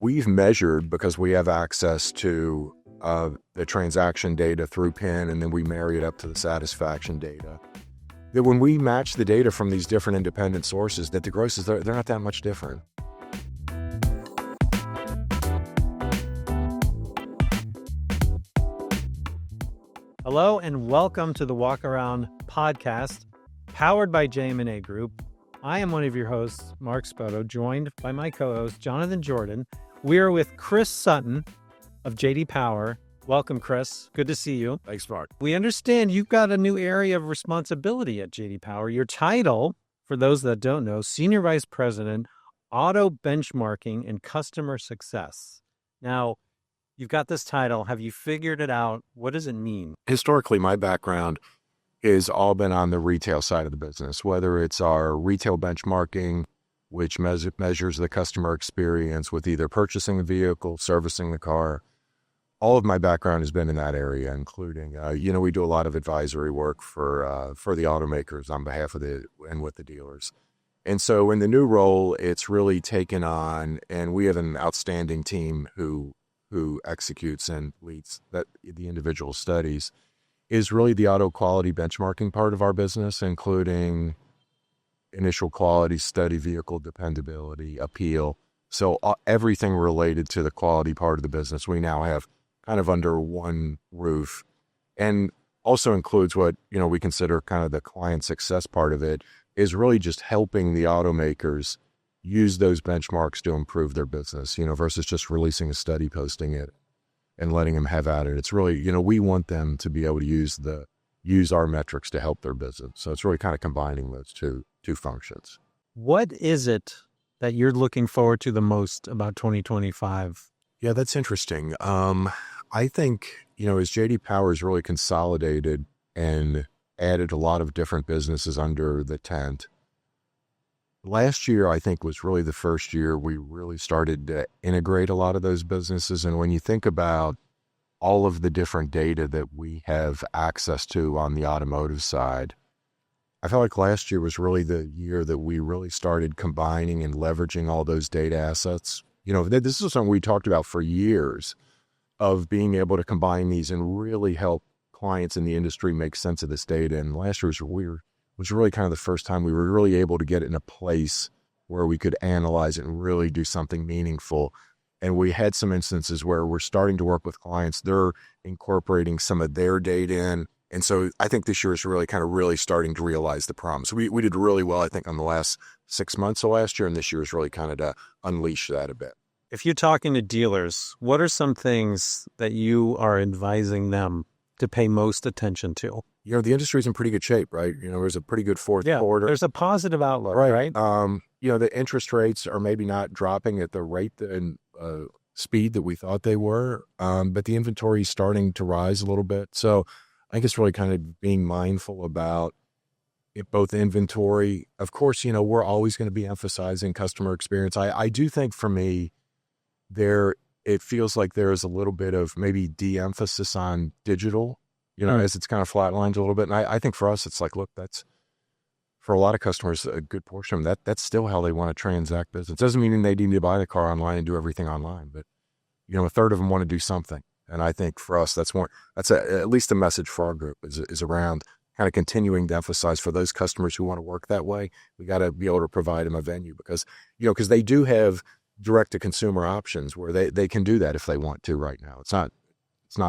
we've measured, because we have access to the transaction data through PIN, and then we marry it up to the satisfaction data, that when we match the data from these different independent sources, that the grosses, they're not that much different. Hello and welcome to the Walk Around podcast, powered by JM&A Group. I am one of your hosts, Mark Spoto, joined by my co-host, Jonathan Jordan. We are with Chris Sutton of JD Power. Welcome, Chris. Good to see you. Thanks, Mark. We understand you've got a new area of responsibility at JD Power. Your title, for those that don't know, Senior Vice President, Auto Benchmarking and Customer Success. Now, you've got this title. Have you figured it out? What does it mean? Historically, my background has all been on the retail side of the business, whether it's our retail benchmarking, which measures the customer experience with either purchasing the vehicle, servicing the car. All of my background has been in that area, including, we do a lot of advisory work for the automakers on behalf of and with the dealers. And so in the new role, it's really taken on, and we have an outstanding team who executes and leads the individual studies, is really the auto quality benchmarking part of our business, including initial quality study, vehicle dependability, appeal. So everything related to the quality part of the business, we now have kind of under one roof, and also includes what, we consider kind of the client success part of it, is really just helping the automakers use those benchmarks to improve their business, versus just releasing a study, posting it, and letting them have at it. It's really, we want them to be able to use our metrics to help their business. So it's really kind of combining those two functions. What is it that you're looking forward to the most about 2025? Yeah, that's interesting. I think, as JD Power has really consolidated and added a lot of different businesses under the tent, last year, I think, was really the first year we really started to integrate a lot of those businesses. And when you think about all of the different data that we have access to on the automotive side, I felt like last year was really the year that we really started combining and leveraging all those data assets. This is something we talked about for years, of being able to combine these and really help clients in the industry make sense of this data. And last year was really kind of the first time we were really able to get it in a place where we could analyze it and really do something meaningful. And we had some instances where we're starting to work with clients. They're incorporating some of their data in. And so I think this year is really kind of really starting to realize the promise. We did really well, I think, on the last 6 months of last year. And this year is really kind of to unleash that a bit. If you're talking to dealers, what are some things that you are advising them to pay most attention to? The industry's in pretty good shape, right? There's a pretty good fourth quarter. There's a positive outlook, right? The interest rates are maybe not dropping at the rate and speed that we thought they were, but the inventory is starting to rise a little bit. So I think it's really kind of being mindful about both inventory. Of course, we're always going to be emphasizing customer experience. I do think for me, it feels like there is a little bit of maybe de-emphasis on digital, as it's kind of flatlined a little bit. And I think for us, it's like, look, that's, for a lot of customers, a good portion of them, that's still how they want to transact business. Doesn't mean they need to buy the car online and do everything online, but, a third of them want to do something. And I think for us, at least the message for our group is around kind of continuing to emphasize for those customers who want to work that way, we got to be able to provide them a venue because they do have direct-to-consumer options where they can do that if they want to right now. It's not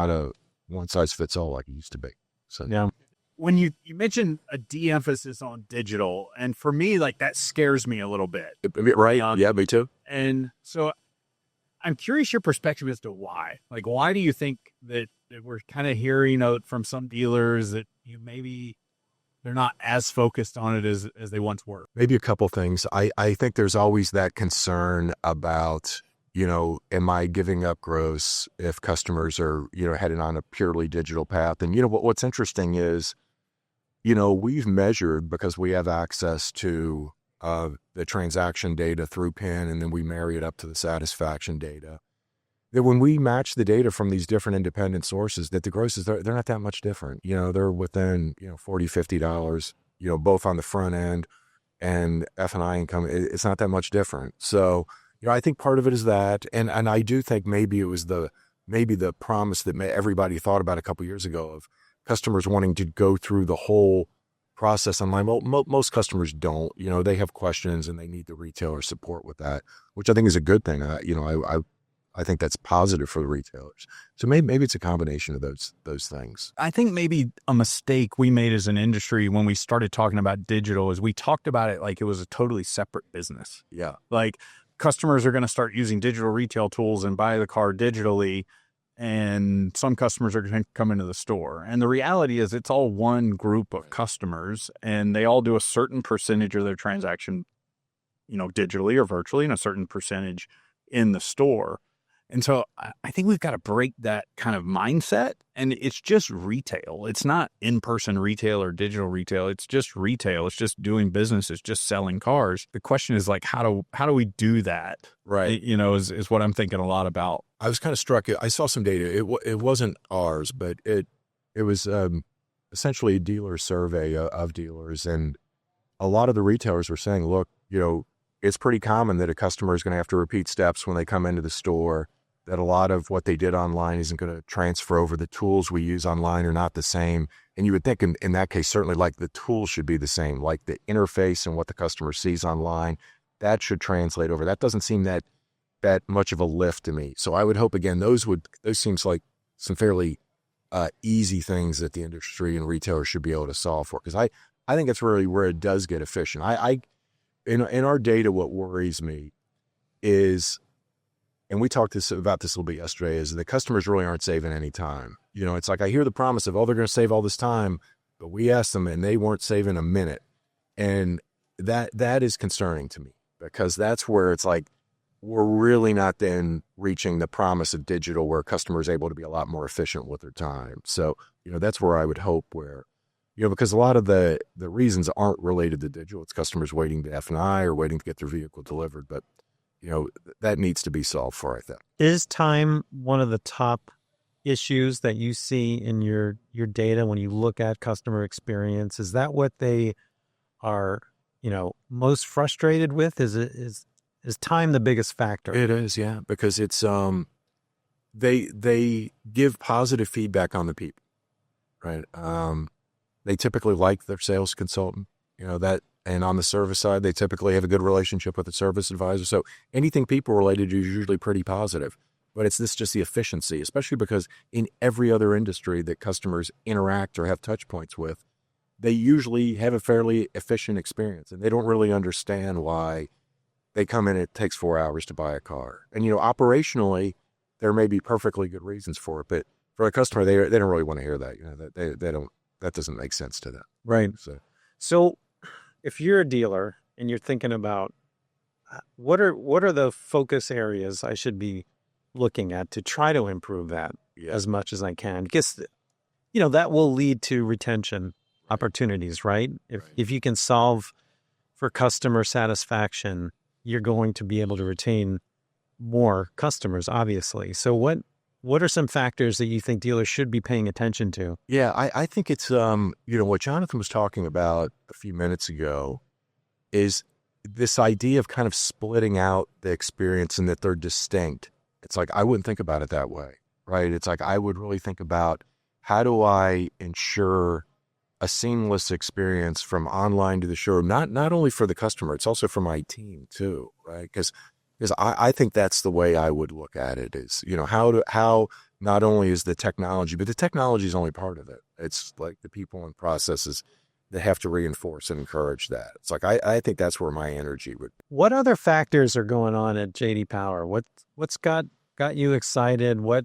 a one-size-fits-all like it used to be. So yeah. When you mentioned a de-emphasis on digital, and for me, like, that scares me a little bit. Right? Yeah, me too. And so I'm curious your perspective as to why. Like, why do you think that we're kind of hearing from some dealers that maybe they're not as focused on it as they once were? Maybe a couple things. I think there's always that concern about, am I giving up gross if customers are, heading on a purely digital path? And, what's interesting is, we've measured, because we have access to the transaction data through PIN, and then we marry it up to the satisfaction data, that when we match the data from these different independent sources, that the grosses, they're not that much different. They're within, $40, $50, both on the front end and F&I income. It's not that much different. So, I think part of it is that, and I do think maybe it was maybe the promise that everybody thought about a couple years ago of customers wanting to go through the whole process online. Well, most customers don't. They have questions and they need the retailer support with that, which I think is a good thing. I think that's positive for the retailers. So maybe it's a combination of those things. I think maybe a mistake we made as an industry when we started talking about digital is we talked about it like it was a totally separate business. Yeah. Like customers are going to start using digital retail tools and buy the car digitally, and some customers are going to come into the store. And the reality is it's all one group of customers, and they all do a certain percentage of their transaction, digitally or virtually, and a certain percentage in the store. And so I think we've got to break that kind of mindset, and it's just retail. It's not in-person retail or digital retail. It's just retail. It's just doing business. It's just selling cars. The question is like, how do we do that? Right. Is what I'm thinking a lot about. I was kind of struck. I saw some data. It wasn't ours, but it was essentially a dealer survey of dealers, and a lot of the retailers were saying, look, it's pretty common that a customer is going to have to repeat steps when they come into the store, that a lot of what they did online isn't going to transfer over. The tools we use online are not the same. And you would think in that case, certainly like the tools should be the same, like the interface and what the customer sees online, that should translate over. That doesn't seem that much of a lift to me. So I would hope, again, those seems like some fairly easy things that the industry and retailers should be able to solve for. Because I think that's really where it does get efficient. In our data, what worries me is, and we talked about this a little bit yesterday, is the customers really aren't saving any time. It's like I hear the promise of, they're going to save all this time, but we asked them and they weren't saving a minute. And that is concerning to me, because that's where it's like, we're really not then reaching the promise of digital where customers are able to be a lot more efficient with their time. So, that's where I would hope where, because a lot of the reasons aren't related to digital. It's customers waiting to F&I or waiting to get their vehicle delivered. But, that needs to be solved for, I think. Is time one of the top issues that you see in your data when you look at customer experience? Is that what they are, most frustrated with? Is time the biggest factor? It is, yeah, because it's they give positive feedback on the people, right? They typically like their sales consultant, and on the service side, they typically have a good relationship with the service advisor. So anything people related to is usually pretty positive. But it's just the efficiency, especially because in every other industry that customers interact or have touch points with, they usually have a fairly efficient experience, and they don't really understand why they come in, it takes 4 hours to buy a car. And, operationally, there may be perfectly good reasons for it, but for a customer, they don't really want to hear that. That doesn't make sense to them. Right. So if you're a dealer and you're thinking about what are the focus areas I should be looking at to try to improve that as much as I can, because, that will lead to retention opportunities, right? If you can solve for customer satisfaction, you're going to be able to retain more customers, obviously. So what are some factors that you think dealers should be paying attention to? Yeah, I think it's, what Jonathan was talking about a few minutes ago is this idea of kind of splitting out the experience and that they're distinct. It's like, I wouldn't think about it that way, right? It's like, I would really think about, how do I ensure a seamless experience from online to the showroom, not only for the customer, it's also for my team too, right? Because I think that's the way I would look at it is, how not only is the technology, but the technology is only part of it. It's like the people and processes that have to reinforce and encourage that. It's like, I think that's where my energy would be. What other factors are going on at JD Power? What's got you excited? What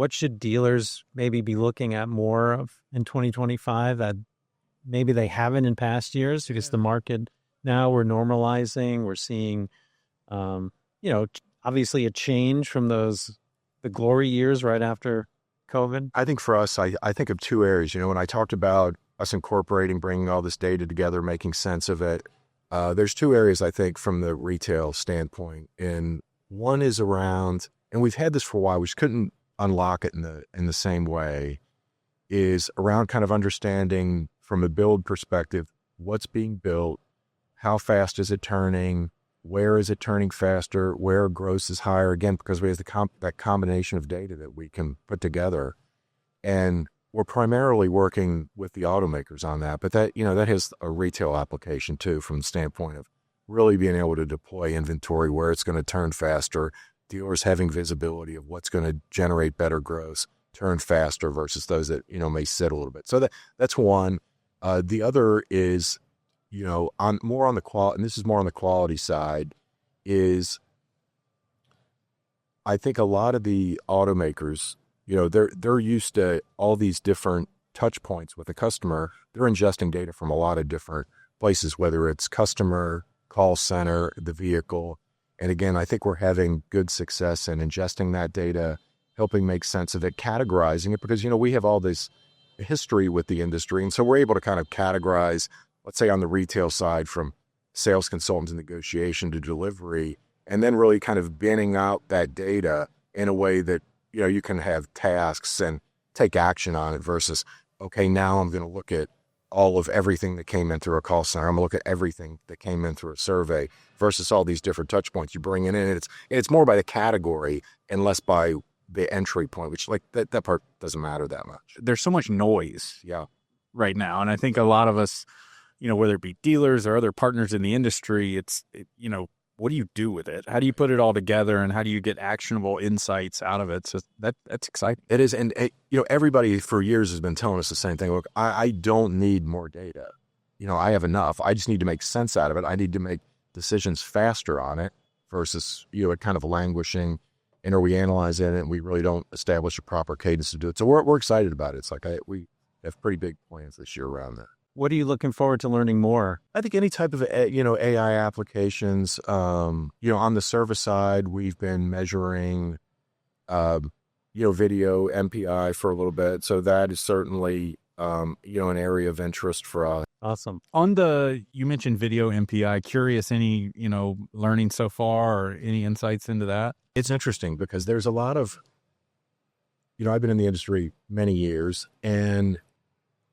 should dealers maybe be looking at more of in 2025 that maybe they haven't in past years? Because the market now, we're normalizing, we're seeing, obviously a change from the glory years right after COVID. I think for us, I think of two areas. When I talked about us incorporating, bringing all this data together, making sense of it, there's two areas I think from the retail standpoint. And one is around, and we've had this for a while, we just couldn't unlock it in the same way, is around kind of understanding from a build perspective, what's being built, how fast is it turning, where is it turning faster, where gross is higher, again, because we have that combination of data that we can put together. And we're primarily working with the automakers on that, but that has a retail application too, from the standpoint of really being able to deploy inventory where it's going to turn faster, dealers having visibility of what's going to generate better gross, turn faster versus those that, may sit a little bit. So that's one. The other is, on the quality, and this is more on the quality side, is I think a lot of the automakers, they're used to all these different touch points with the customer. They're ingesting data from a lot of different places, whether it's customer, call center, the vehicle. And again, I think we're having good success in ingesting that data, helping make sense of it, categorizing it, because, we have all this history with the industry. And so we're able to kind of categorize, let's say on the retail side, from sales consultants and negotiation to delivery, and then really kind of binning out that data in a way that, you can have tasks and take action on it versus, okay, now I'm going to look at all of everything that came in through a call center. I'm going to look at everything that came in through a survey versus all these different touch points you bring in. And it's more by the category and less by the entry point, which that part doesn't matter that much. There's so much noise Yeah. right now. And I think a lot of us, whether it be dealers or other partners in the industry, what do you do with it? How do you put it all together, and how do you get actionable insights out of it? So that's exciting. It is. And, everybody for years has been telling us the same thing. Look, I don't need more data. I have enough. I just need to make sense out of it. I need to make decisions faster on it versus, it kind of languishing. And we analyze it and we really don't establish a proper cadence to do it. So we're excited about it. It's like we have pretty big plans this year around that. What are you looking forward to learning more? I think any type of, AI applications, on the service side, we've been measuring, video MPI for a little bit. So that is certainly, an area of interest for us. Awesome. You mentioned video MPI, curious, any, learning so far or any insights into that? It's interesting because there's a lot of, I've been in the industry many years, and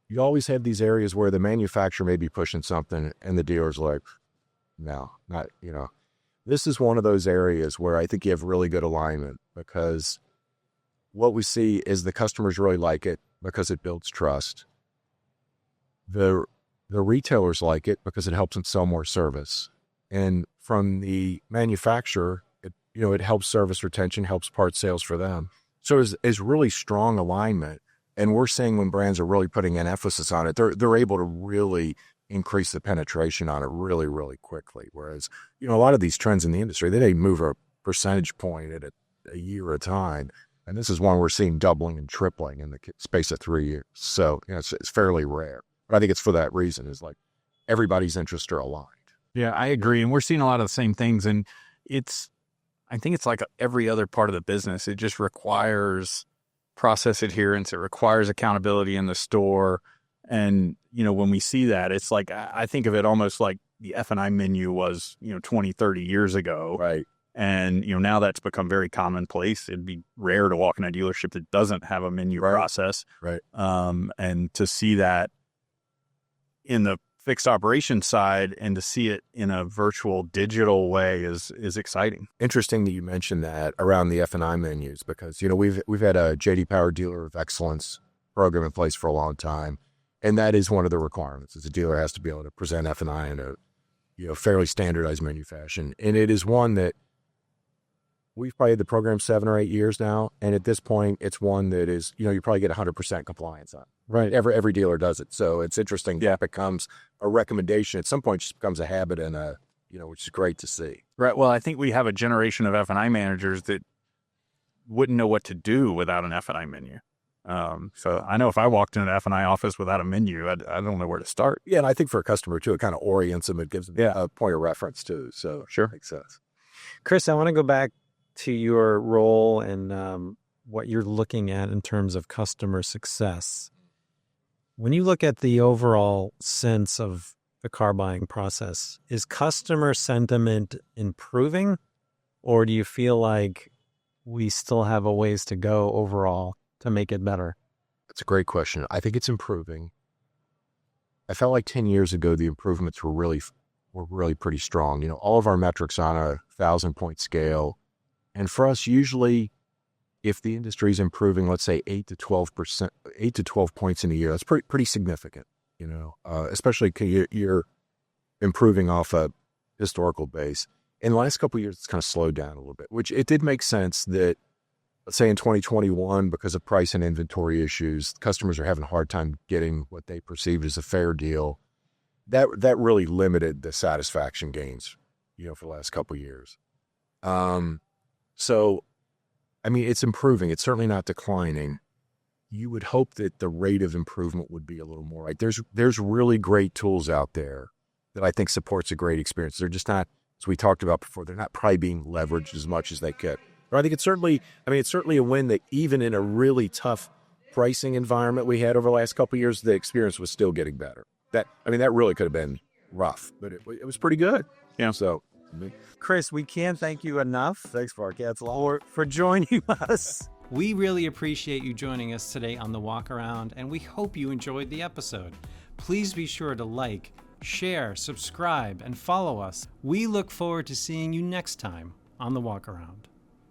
you always have these areas where the manufacturer may be pushing something and the dealer's like, no, not, this is one of those areas where I think you have really good alignment, because what we see is the customers really like it because it builds trust. The retailers like it because it helps them sell more service. And from the manufacturer, it helps service retention, helps part sales for them. So it's really strong alignment. And we're seeing when brands are really putting an emphasis on it, they're able to really increase the penetration on it really, really quickly. Whereas, a lot of these trends in the industry, they move a percentage point at a year at a time. And this is one we're seeing doubling and tripling in the space of 3 years. So, it's fairly rare. But I think it's for that reason, is like everybody's interests are aligned. Yeah, I agree. And we're seeing a lot of the same things. And I think it's like every other part of the business. It just requires process adherence. It requires accountability in the store. And, when we see that, it's like, I think of it almost like the F&I menu was, 20, 30 years ago. Right. And, now that's become very commonplace. It'd be rare to walk in a dealership that doesn't have a menu process. Right. And to see that in the fixed operations side and to see it in a virtual digital way is exciting. Interesting that you mentioned that around the F&I menus, because, we've had a JD Power Dealer of Excellence program in place for a long time. And that is one of the requirements, is a dealer has to be able to present F&I in a, fairly standardized menu fashion. And it is one that we've probably had the program 7 or 8 years now. And at this point, it's one that is, you probably get 100% compliance on. Right. Every dealer does it. So it's interesting that it becomes a recommendation. At some point, it just becomes a habit, and which is great to see. Right. Well, I think we have a generation of F&I managers that wouldn't know what to do without an F&I menu. So I know if I walked in an F&I office without a menu, I don't know where to start. Yeah, and I think for a customer too, it kind of orients them. It gives them a point of reference too. So sure, makes sense. Chris, I want to go back to your role and what you're looking at in terms of customer success. When you look at the overall sense of the car buying process, is customer sentiment improving, or do you feel like we still have a ways to go overall to make it better? That's a great question. I think it's improving. I felt like 10 years ago, the improvements were really were really pretty strong. All of our metrics on a 1,000-point scale. And for us, usually, if the industry is improving, let's say 8 to 12 points in a year, that's pretty significant, especially you're improving off a historical base. In the last couple of years, it's kind of slowed down a little bit, which it did make sense that, let's say in 2021, because of price and inventory issues, customers are having a hard time getting what they perceived as a fair deal. That really limited the satisfaction gains, for the last couple of years. So, it's improving. It's certainly not declining. You would hope that the rate of improvement would be a little more. Right? There's really great tools out there that I think supports a great experience. They're just not, as we talked about before, they're not probably being leveraged as much as they could. But I think it's certainly a win that even in a really tough pricing environment we had over the last couple of years, the experience was still getting better. That really could have been rough, but it was pretty good. Yeah. So, Chris, we can't thank you enough. Thanks, Mark. Yeah, it's long. For joining us. We really appreciate you joining us today on The Walk Around, and we hope you enjoyed the episode. Please be sure to like, share, subscribe, and follow us. We look forward to seeing you next time on The Walk Around.